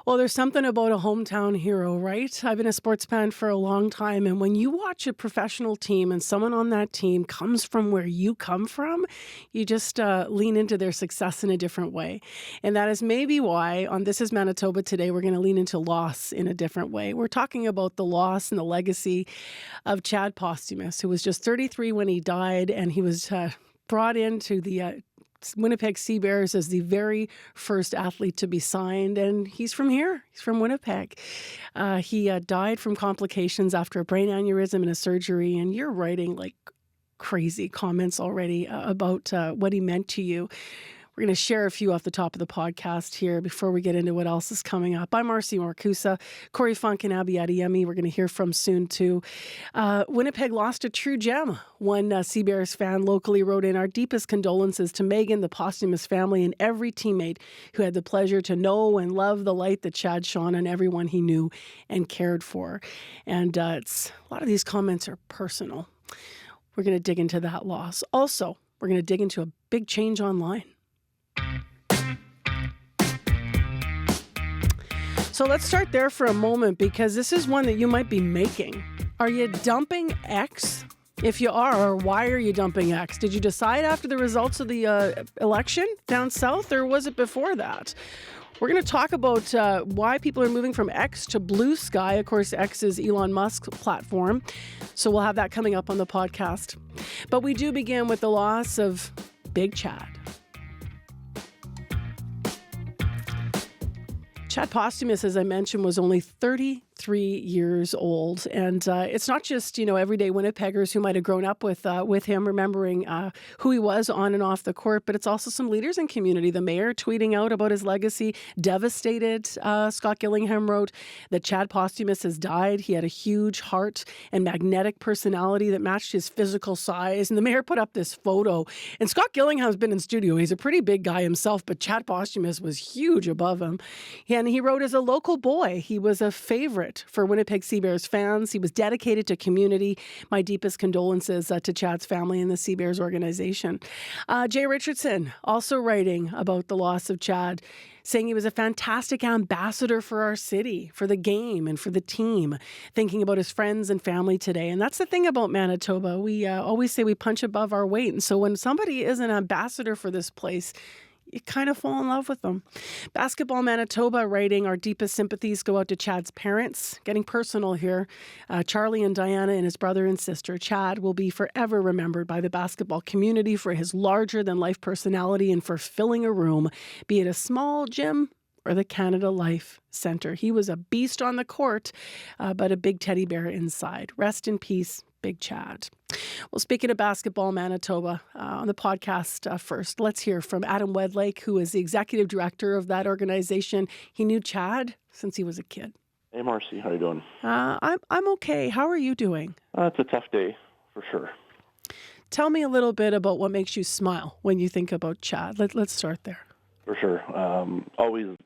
Well, there's something about a hometown hero, right? I've been a sports fan for a long time, and when you watch a professional team and someone on that team comes from where you come from, you just lean into their success in a different way. And that is maybe why on This is Manitoba today, we're going to lean into loss in a different way. We're talking about the loss and the legacy of Chad Posthumus, who was just 33 when he died, and he was brought into the Winnipeg Sea Bears as the very first athlete to be signed, and he's from here. He's from Winnipeg. He died from complications after a brain aneurysm and a surgery, and you're writing like crazy comments already about what he meant to you. We're going to share a few off the top of the podcast here before we get into what else is coming up. I'm Marcy Markusa. Corey Funk and Abby Adeyemi we're going to hear from soon too. Winnipeg lost a true gem. One Sea Bears fan locally wrote in, "Our deepest condolences to Megan, the Posthumus family, and every teammate who had the pleasure to know and love the light that Chad shone on everyone he knew and cared for." And a lot of these comments are personal. We're going to dig into that loss. Also, we're going to dig into a big change online. So let's start there for a moment, because this is one that you might be making. Are you dumping X? If you are, why are you dumping X? Did you decide after the results of the election down south, or was it before that? We're going to talk about why people are moving from X to Blue Sky. Of course, X is Elon Musk's platform. So we'll have that coming up on the podcast. But we do begin with the loss of Big Chad. Chad Posthumus, as I mentioned, was only 33 years old. And it's not just, everyday Winnipeggers who might have grown up with him remembering who he was on and off the court, but it's also some leaders in community. The mayor tweeting out about his legacy, devastated. Scott Gillingham wrote that Chad Posthumus has died. He had a huge heart and magnetic personality that matched his physical size. And the mayor put up this photo. And Scott Gillingham's been in studio. He's a pretty big guy himself, but Chad Posthumus was huge above him. And he wrote, as a local boy, he was a favorite for Winnipeg Sea Bears fans. He was dedicated to community. My deepest condolences to Chad's family and the Sea Bears organization. Jay Richardson also writing about the loss of Chad, saying he was a fantastic ambassador for our city, for the game and for the team, thinking about his friends and family today. And that's the thing about Manitoba. We always say we punch above our weight. And so when somebody is an ambassador for this place, you kind of fall in love with them. Basketball Manitoba writing, our deepest sympathies go out to Chad's parents. Getting personal here. Charlie and Diana and his brother and sister. Chad will be forever remembered by the basketball community for his larger-than-life personality and for filling a room, be it a small gym or the Canada Life Centre. He was a beast on the court, but a big teddy bear inside. Rest in peace, Big Chad. Well, speaking of Basketball Manitoba, on the podcast first, let's hear from Adam Wedlake, who is the executive director of that organization. He knew Chad since he was a kid. Hey, Marcy, how you doing? I'm okay. How are you doing? It's a tough day, for sure. Tell me a little bit about what makes you smile when you think about Chad. Let's start there. For sure.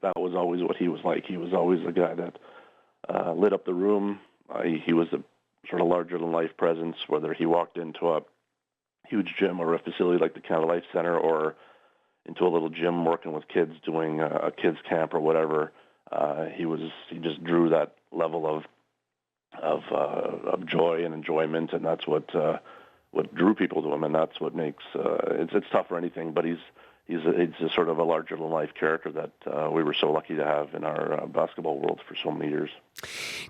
That was always what he was like. He was always a guy that lit up the room. He was a sort of larger-than-life presence, whether he walked into a huge gym or a facility like the Canada Life Centre or into a little gym working with kids doing a kids camp or whatever. He just drew that level of joy and enjoyment, and that's what drew people to him, and that's what makes it's tough for anything. But he's a sort of a larger-than-life character that we were so lucky to have in our basketball world for so many years.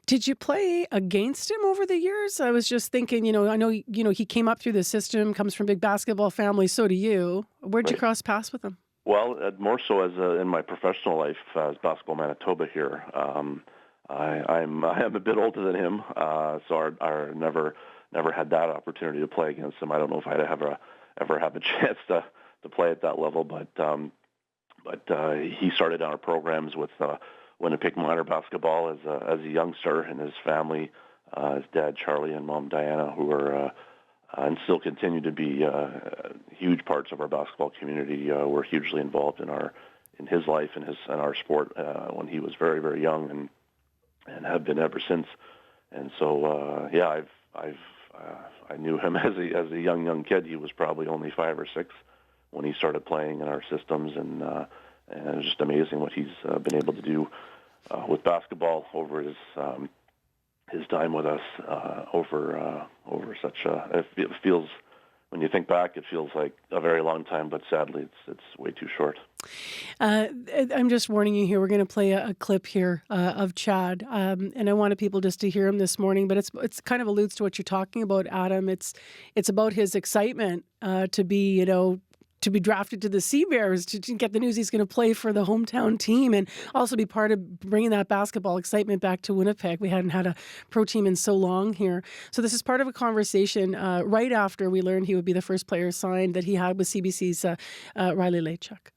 Did you play against him over the years? I was just thinking, I know, he came up through the system, comes from a big basketball family, so do you. Where'd you cross paths with him? Well, more so as in my professional life as Basketball Manitoba here. I am a bit older than him, so I never had that opportunity to play against him. I don't know if I'd ever have a chance to play at that level, but he started our programs with Winnipeg minor basketball as a youngster, and his family, his dad Charlie and mom Diana, who were and still continue to be huge parts of our basketball community, were hugely involved in his life and our sport when he was very, very young, and have been ever since. And so I knew him as a young kid. He was probably only 5 or 6 when he started playing in our systems, and it was just amazing what he's been able to do with basketball over his time with us over such a. It feels, when you think back, it feels like a very long time, but sadly, it's way too short. I'm just warning you here. We're going to play a clip here of Chad, and I wanted people just to hear him this morning. But it's kind of alludes to what you're talking about, Adam. It's about his excitement to be drafted to the Sea Bears, to get the news he's going to play for the hometown team, and also be part of bringing that basketball excitement back to Winnipeg. We hadn't had a pro team in so long here. So this is part of a conversation right after we learned he would be the first player signed that he had with CBC's Riley Lachuk.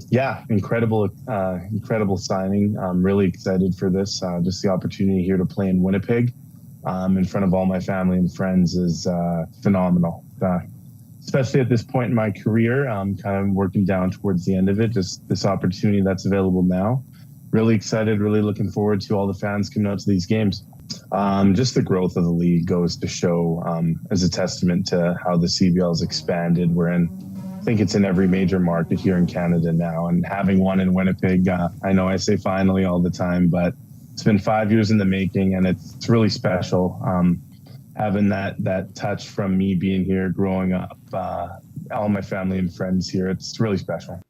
Yeah, incredible signing. I'm really excited for this. Just the opportunity here to play in Winnipeg in front of all my family and friends is phenomenal. Especially at this point in my career, I'm kind of working down towards the end of it. Just this opportunity that's available now. Really excited, really looking forward to all the fans coming out to these games. Just the growth of the league goes to show as a testament to how the CBL's expanded. I think it's in every major market here in Canada now. And having one in Winnipeg, I know I say finally all the time, but it's been 5 years in the making, and it's really special. Having that touch from me being here, growing up, all my family and friends here, it's really special.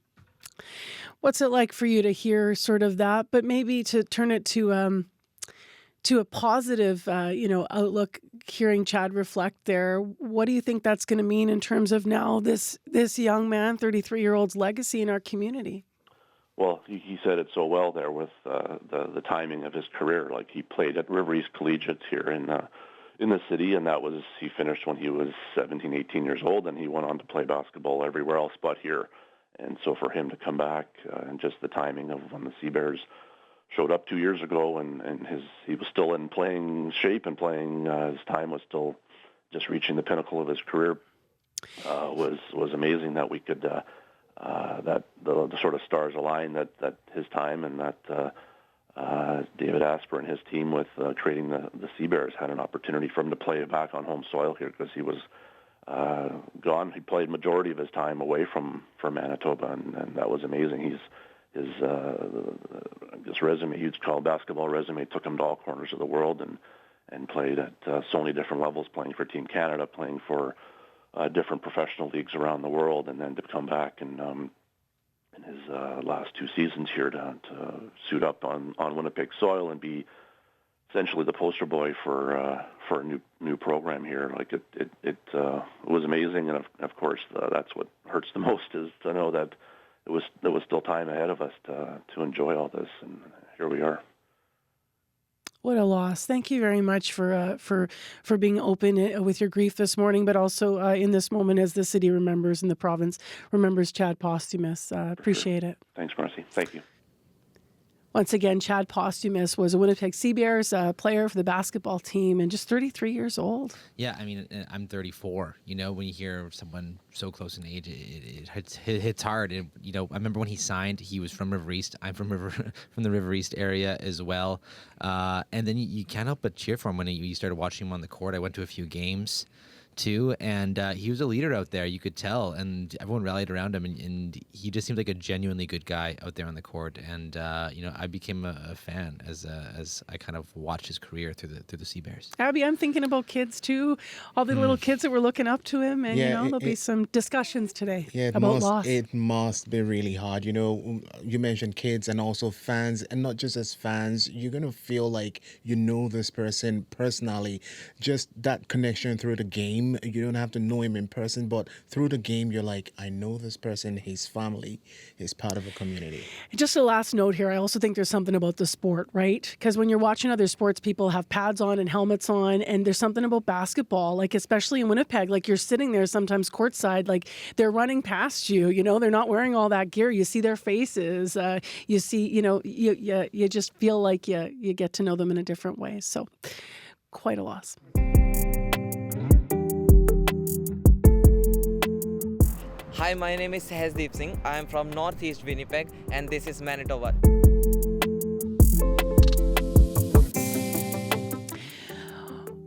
What's it like for you to hear sort of that, but maybe to turn it to a positive, outlook, hearing Chad reflect there? What do you think that's going to mean in terms of now this young man, 33-year-old's legacy in our community? Well, he said it so well there with the timing of his career. Like, he played at River East Collegiate here in the city, and he finished when he was 17, 18 years old, and he went on to play basketball everywhere else but here. And so for him to come back, and just the timing of when the Sea Bears showed up 2 years ago, and he was still in playing shape and playing, his time was still just reaching the pinnacle of his career, was amazing that we could, that the sort of stars aligned that his time and that David Asper and his team with creating the Sea Bears had an opportunity for him to play back on home soil here, because he was gone. He played majority of his time away from Manitoba, and that was amazing. His resume, you'd call basketball resume, took him to all corners of the world and played at so many different levels, playing for Team Canada, playing for different professional leagues around the world, and then to come back and in his last 2 seasons here to suit up on Winnipeg soil and be essentially the poster boy for a new program here. Like, it was amazing, and of course that's what hurts the most, is to know that there was still time ahead of us to enjoy all this, and here we are. What a loss. Thank you very much for being open with your grief this morning, but also in this moment as the city remembers and the province remembers Chad Posthumus. Appreciate it. Thanks, Marcy. Thank you. Once again, Chad Posthumus was a Winnipeg Sea Bears player for the basketball team, and just 33 years old. Yeah, I mean, I'm 34. When you hear someone so close in age, it hits hard. And, I remember when he signed, he was from River East. I'm from the River East area as well. And then you can't help but cheer for him when you started watching him on the court. I went to a few games too, and he was a leader out there, you could tell, and everyone rallied around him, and he just seemed like a genuinely good guy out there on the court. And I became a fan as I kind of watched his career through the Sea Bears. Abby, I'm thinking about kids too, all the little kids that were looking up to him, and there'll be some discussions today about loss. It must be really hard. You mentioned kids and also fans, and not just as fans, you're gonna feel like this person personally, just that connection through the game. You don't have to know him in person, but through the game, you're like, I know this person, his family, is part of a community. Just a last note here, I also think there's something about the sport, right? Because when you're watching other sports, people have pads on and helmets on, and there's something about basketball, like especially in Winnipeg, like you're sitting there sometimes courtside, like they're running past you, they're not wearing all that gear. You see their faces, you see, you just feel like you get to know them in a different way. So quite a loss. Hi, my name is Sahasdeep Singh. I am from Northeast Winnipeg, and this is Manitoba.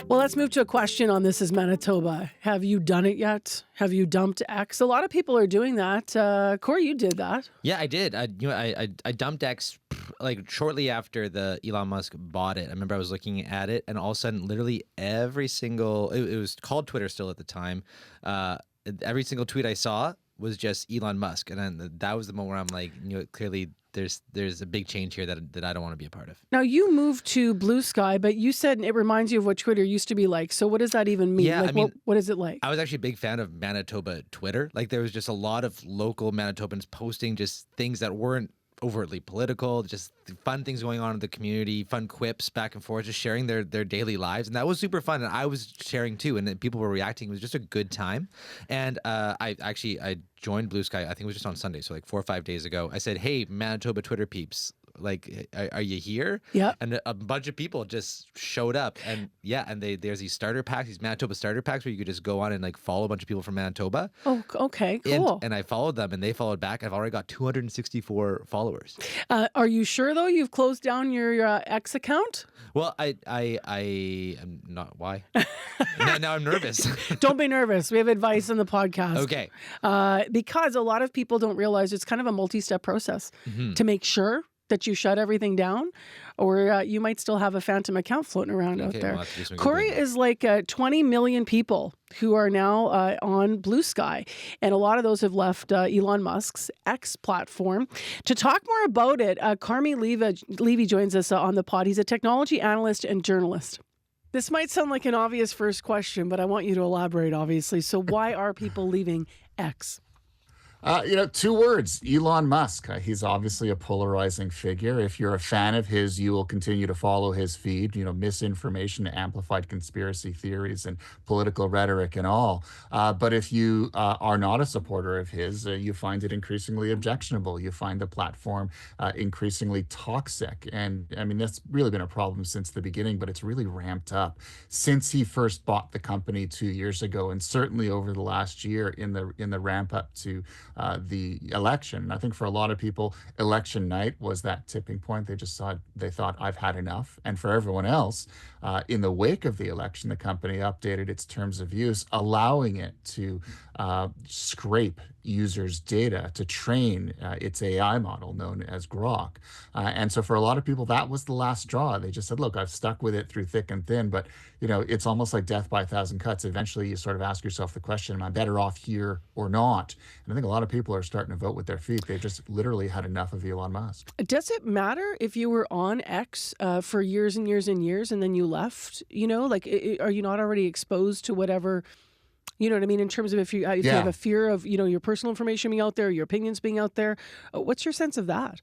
Well, let's move to a question on This is Manitoba. Have you done it yet? Have you dumped X? A lot of people are doing that. Corey, you did that. Yeah, I did. I dumped X like shortly after the Elon Musk bought it, I remember I was looking at it, and all of a sudden, literally every single it was called Twitter still at the time. Every single tweet I saw was just Elon Musk, and then that was the moment where I'm like, clearly there's a big change here that I don't want to be a part of. Now, you moved to Blue Sky, but you said it reminds you of what Twitter used to be like. So what does that even mean? Yeah, like, I mean, what is it like? I was actually a big fan of Manitoba Twitter. Like, there was just a lot of local Manitobans posting just things that weren't overtly political, just fun things going on in the community, fun quips back and forth, just sharing their daily lives. And that was super fun. And I was sharing too, and then people were reacting. It was just a good time. And I joined Blue Sky, I think it was just on Sunday, so like 4 or 5 days ago. I said, hey, Manitoba Twitter peeps, like, are you here? Yeah. And a bunch of people just showed up, and there's these starter packs, these Manitoba starter packs, where you could just go on and like follow a bunch of people from Manitoba. Oh, okay, cool. And I followed them, and they followed back. I've already got 264 followers. Are you sure though you've closed down your X account? Well, I am not. Why? now I'm nervous. Don't be nervous. We have advice on the podcast. Okay. Because a lot of people don't realize it's kind of a multi-step process to make sure that you shut everything down, or you might still have a phantom account floating around out there. Corey is like 20 million people who are now on Blue Sky, and a lot of those have left Elon Musk's X platform. To talk more about it, Carmi Levy joins us on the pod. He's a technology analyst and journalist. This might sound like an obvious first question, but I want you to elaborate, obviously. So why are people leaving X? 2 words, Elon Musk. He's obviously a polarizing figure. If you're a fan of his, you will continue to follow his feed, misinformation, amplified conspiracy theories, and political rhetoric and all. But if you are not a supporter of his, you find it increasingly objectionable. You find the platform increasingly toxic. And I mean, that's really been a problem since the beginning, but it's really ramped up since he first bought the company 2 years ago, and certainly over the last year in the ramp up to the election. I think for a lot of people, election night was that tipping point. They thought I've had enough. And for everyone else, in the wake of the election, the company updated its terms of use, allowing it to scrape users' data to train its AI model known as Grok. And so for a lot of people, that was the last straw. They just said, look, I've stuck with it through thick and thin, but it's almost like death by a thousand cuts. Eventually, you sort of ask yourself the question, am I better off here or not? And I think a lot of people are starting to vote with their feet. They've just literally had enough of Elon Musk. Does it matter if you were on X for years and years and years and then you left? Are you not already exposed to whatever? You know what I mean? In terms of if you have a fear of, your personal information being out there, your opinions being out there, what's your sense of that?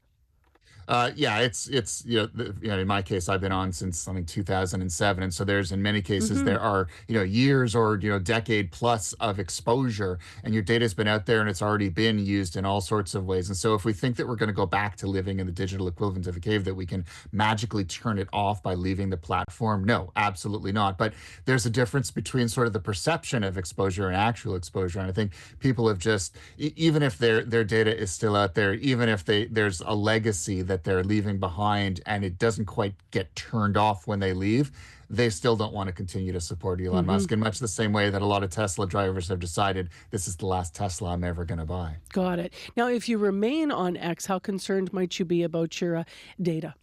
It's in my case, I've been on since 2007, and so there's in many cases there are years or decade plus of exposure, and your data's been out there and it's already been used in all sorts of ways. And so if we think that we're going to go back to living in the digital equivalent of a cave, that we can magically turn it off by leaving the platform, no, absolutely not. But there's a difference between sort of the perception of exposure and actual exposure, and I think people have just, even if their data is still out there, even if there's a legacy that they're leaving behind and it doesn't quite get turned off when they leave, they still don't want to continue to support Elon Musk in much the same way that a lot of Tesla drivers have decided this is the last Tesla I'm ever going to buy. Got it. Now, if you remain on X, how concerned might you be about your data?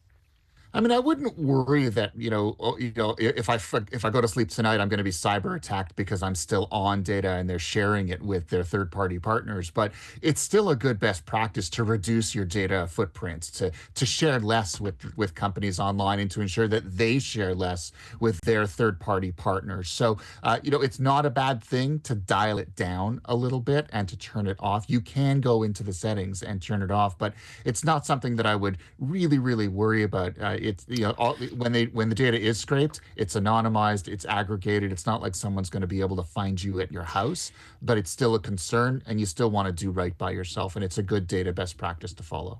I mean, I wouldn't worry that, if I go to sleep tonight, I'm going to be cyber attacked because I'm still on data and they're sharing it with their third-party partners. But it's still a good best practice to reduce your data footprints, to share less with companies online, and to ensure that they share less with their third-party partners. So, it's not a bad thing to dial it down a little bit and to turn it off. You can go into the settings and turn it off, but it's not something that I would really, really worry about. It's when the data is scraped, it's anonymized, it's aggregated. It's not like someone's going to be able to find you at your house, but it's still a concern, and you still want to do right by yourself, and it's a good data best practice to follow.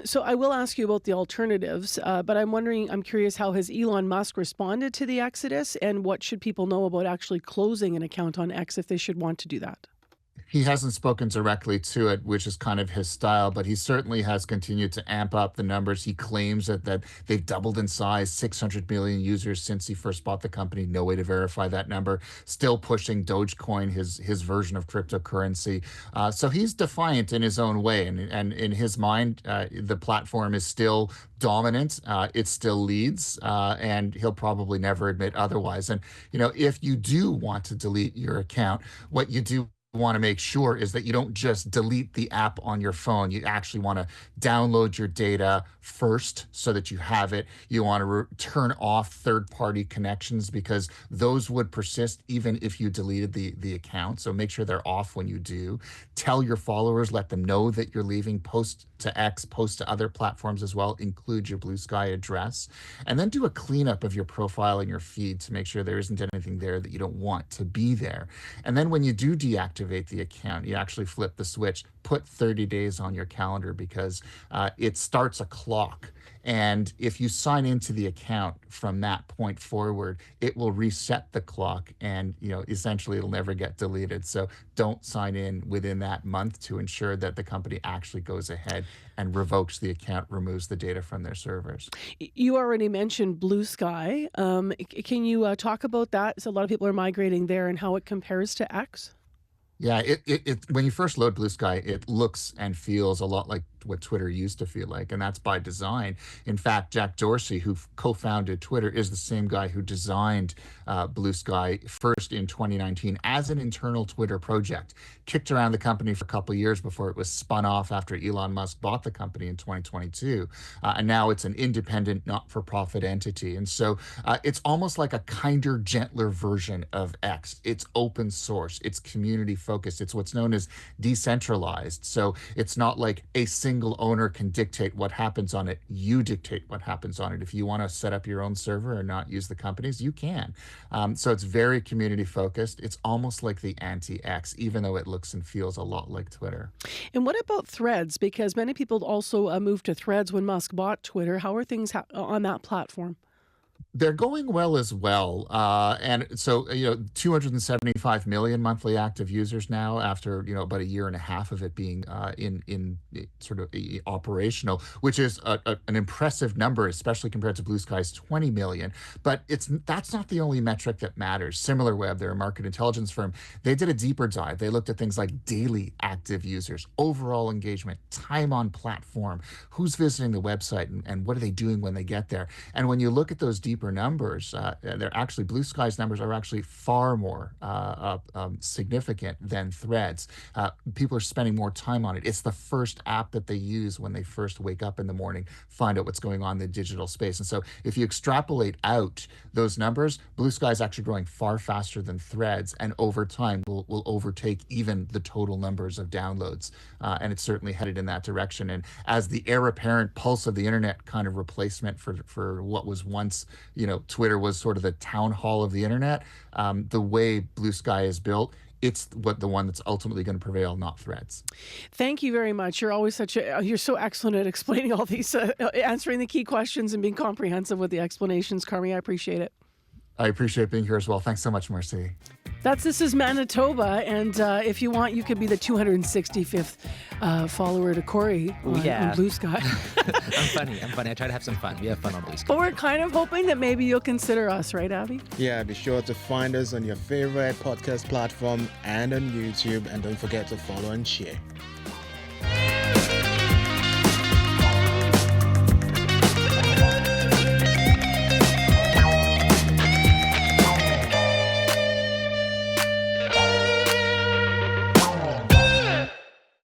So I will ask you about the alternatives, but I'm curious, how has Elon Musk responded to the exodus, and what should people know about actually closing an account on X if they should want to do that? He hasn't spoken directly to it, which is kind of his style, but he certainly has continued to amp up the numbers. He claims that they've doubled in size, 600 million users since he first bought the company. No way to verify that number. Still pushing Dogecoin, his version of cryptocurrency. So he's defiant in his own way, and in his mind, the platform is still dominant. It still leads, and he'll probably never admit otherwise. And if you do want to delete your account, what you do want to make sure is that you don't just delete the app on your phone. You actually want to download your data first so that you have it. You want to turn off third-party connections because those would persist even if you deleted the account. So make sure they're off when you do. Tell your followers, let them know that you're leaving. Post to X, post to other platforms as well. Include your Blue Sky address. And then do a cleanup of your profile and your feed to make sure there isn't anything there that you don't want to be there. And then when you do deactivate the account, you actually flip the switch, put 30 days on your calendar because it starts a clock. And if you sign into the account from that point forward, it will reset the clock and, essentially it'll never get deleted. So don't sign in within that month to ensure that the company actually goes ahead and revokes the account, removes the data from their servers. You already mentioned Blue Sky. Can you talk about that? So a lot of people are migrating there and how it compares to X. Yeah, it when you first load Blue Sky, it looks and feels a lot like what Twitter used to feel like, and that's by design. In fact, Jack Dorsey, who co-founded Twitter, is the same guy who designed Blue Sky first in 2019 as an internal Twitter project. Kicked around the company for a couple of years before it was spun off after Elon Musk bought the company in 2022. And now it's an independent, not-for-profit entity. And so it's almost like a kinder, gentler version of X. It's open source. It's community focused. It's what's known as decentralized. So it's not like a single owner can dictate what happens on it. You dictate what happens on it. If you want to set up your own server and not use the company's, you can. So it's very community focused. It's almost like the anti-X, even though it looks and feels a lot like Twitter. And what about Threads? Because many people also moved to Threads when Musk bought Twitter. How are things on that platform? They're going well as well. And so, 275 million monthly active users now after, about a year and a half of it being in sort of operational, which is an impressive number, especially compared to Blue Sky's 20 million. But that's not the only metric that matters. SimilarWeb, they're a market intelligence firm. They did a deeper dive. They looked at things like daily active users, overall engagement, time on platform, who's visiting the website, and what are they doing when they get there. And when you look at those deeper numbers, Blue Sky's numbers are actually far more significant than Threads. People are spending more time on it. It's the first app that they use when they first wake up in the morning, find out what's going on in the digital space. And so if you extrapolate out those numbers, Blue Sky is actually growing far faster than Threads, and over time will overtake even the total numbers of downloads. And it's certainly headed in that direction. And as the heir apparent pulse of the internet kind of replacement for what was once, Twitter was sort of the town hall of the internet, the way Blue Sky is built, it's the one that's ultimately going to prevail, not Threads. Thank you very much. You're always you're so excellent at explaining all these, answering the key questions and being comprehensive with the explanations, Carmi. I appreciate it. I appreciate being here as well. Thanks so much, Marcy. This is Manitoba, and if you want, you could be the 265th follower to Corey on Blue Sky. I'm funny. I try to have some fun. We have fun on Blue Sky. But we're kind of hoping that maybe you'll consider us, right, Abby? Yeah, be sure to find us on your favorite podcast platform and on YouTube, and don't forget to follow and share.